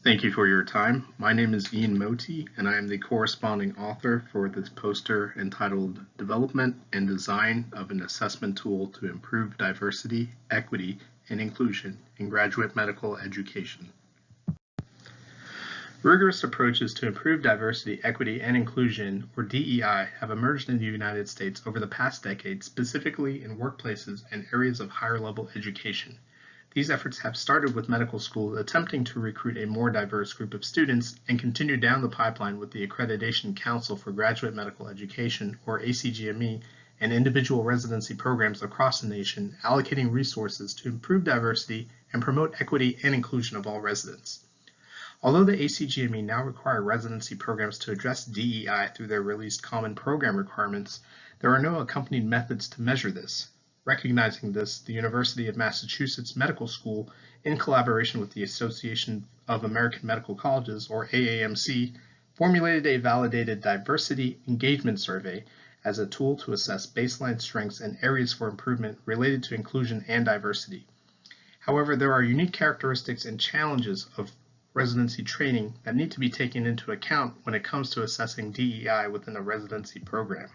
Thank you for your time. My name is Ian Moti, and I am the corresponding author for this poster entitled Development and Design of an Assessment Tool to Improve Diversity, Equity, and Inclusion in Graduate Medical Education. Rigorous approaches to improve diversity, equity, and inclusion, or DEI, have emerged in the United States over the past decade, specifically in workplaces and areas of higher-level education. These efforts have started with medical schools attempting to recruit a more diverse group of students and continue down the pipeline with the Accreditation Council for Graduate Medical Education, or ACGME, and individual residency programs across the nation allocating resources to improve diversity and promote equity and inclusion of all residents. Although the ACGME now require residency programs to address DEI through their released common program requirements, there are no accompanied methods to measure this. Recognizing this, the University of Massachusetts Medical School, in collaboration with the Association of American Medical Colleges, or AAMC, formulated a validated diversity engagement survey as a tool to assess baseline strengths and areas for improvement related to inclusion and diversity. However, there are unique characteristics and challenges of residency training that need to be taken into account when it comes to assessing DEI within a residency program.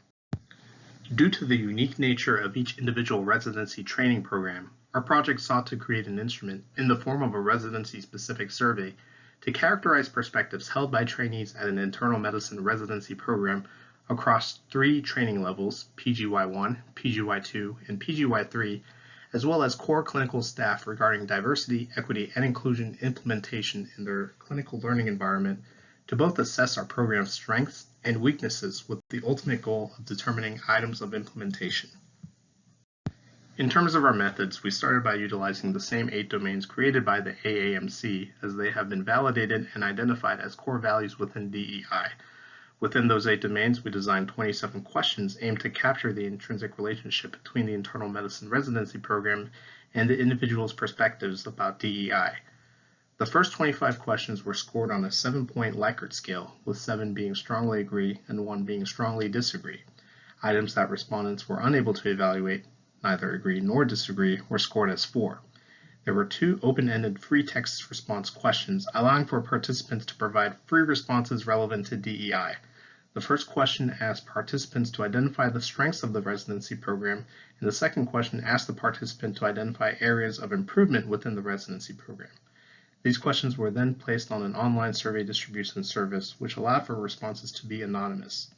Due to the unique nature of each individual residency training program, our project sought to create an instrument in the form of a residency-specific survey to characterize perspectives held by trainees at an internal medicine residency program across 3 training levels, PGY1, PGY2, and PGY3, as well as core clinical staff regarding diversity, equity, and inclusion implementation in their clinical learning environment to both assess our program's strengths and weaknesses with the ultimate goal of determining items of implementation. In terms of our methods, we started by utilizing the same 8 domains created by the AAMC as they have been validated and identified as core values within DEI. Within those 8 domains, we designed 27 questions aimed to capture the intrinsic relationship between the internal medicine residency program and the individual's perspectives about DEI. The first 25 questions were scored on a 7-point Likert scale, with 7 being strongly agree and 1 being strongly disagree. Items that respondents were unable to evaluate, neither agree nor disagree, were scored as 4. There were 2 open-ended free text response questions, allowing for participants to provide free responses relevant to DEI. The first question asked participants to identify the strengths of the residency program, and the second question asked the participant to identify areas of improvement within the residency program. These questions were then placed on an online survey distribution service, which allowed for responses to be anonymous.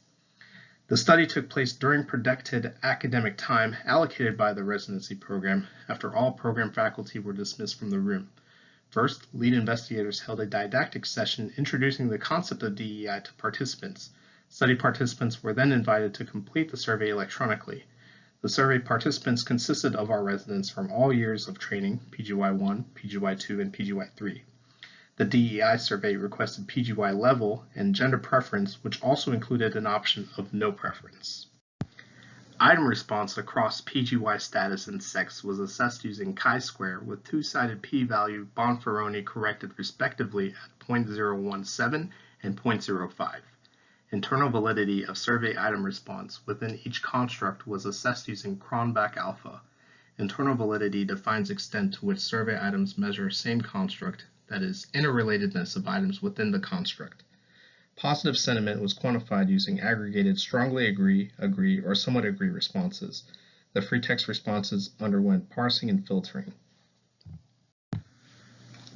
The study took place during protected academic time allocated by the residency program after all program faculty were dismissed from the room. First, lead investigators held a didactic session introducing the concept of DEI to participants. Study participants were then invited to complete the survey electronically. The survey participants consisted of our residents from all years of training, PGY1, PGY2, and PGY3. The DEI survey requested PGY level and gender preference, which also included an option of no preference. Item response across PGY status and sex was assessed using chi-square with 2-sided p-value Bonferroni corrected respectively at 0.017 and 0.05. Internal validity of survey item response within each construct was assessed using Cronbach alpha. Internal validity defines extent to which survey items measure same construct, that is, interrelatedness of items within the construct. Positive sentiment was quantified using aggregated strongly agree, agree, or somewhat agree responses. The free text responses underwent parsing and filtering.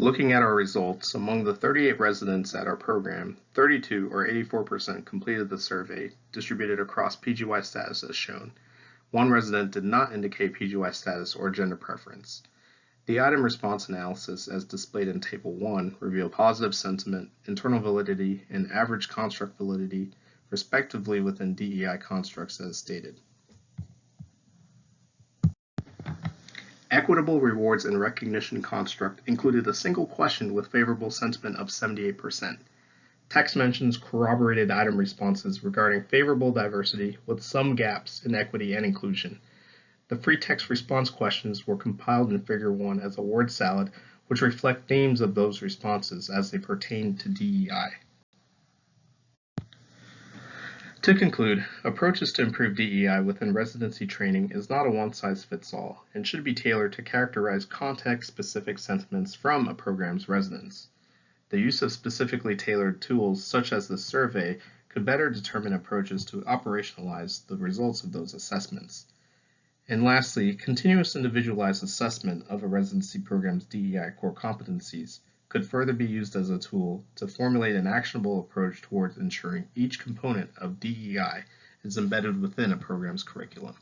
Looking at our results, among the 38 residents at our program, 32 or 84% completed the survey, distributed across PGY status as shown. 1 resident did not indicate PGY status or gender preference. The item response analysis, as displayed in Table 1, revealed positive sentiment, internal validity, and average construct validity, respectively within DEI constructs as stated. Equitable rewards and recognition construct included a single question with favorable sentiment of 78%. Text mentions corroborated item responses regarding favorable diversity with some gaps in equity and inclusion. The free text response questions were compiled in Figure 1 as a word salad, which reflect themes of those responses as they pertain to DEI. To conclude, approaches to improve DEI within residency training is not a one-size-fits-all and should be tailored to characterize context-specific sentiments from a program's residents. The use of specifically tailored tools, such as the survey, could better determine approaches to operationalize the results of those assessments. And lastly, continuous individualized assessment of a residency program's DEI core competencies could further be used as a tool to formulate an actionable approach towards ensuring each component of DEI is embedded within a program's curriculum.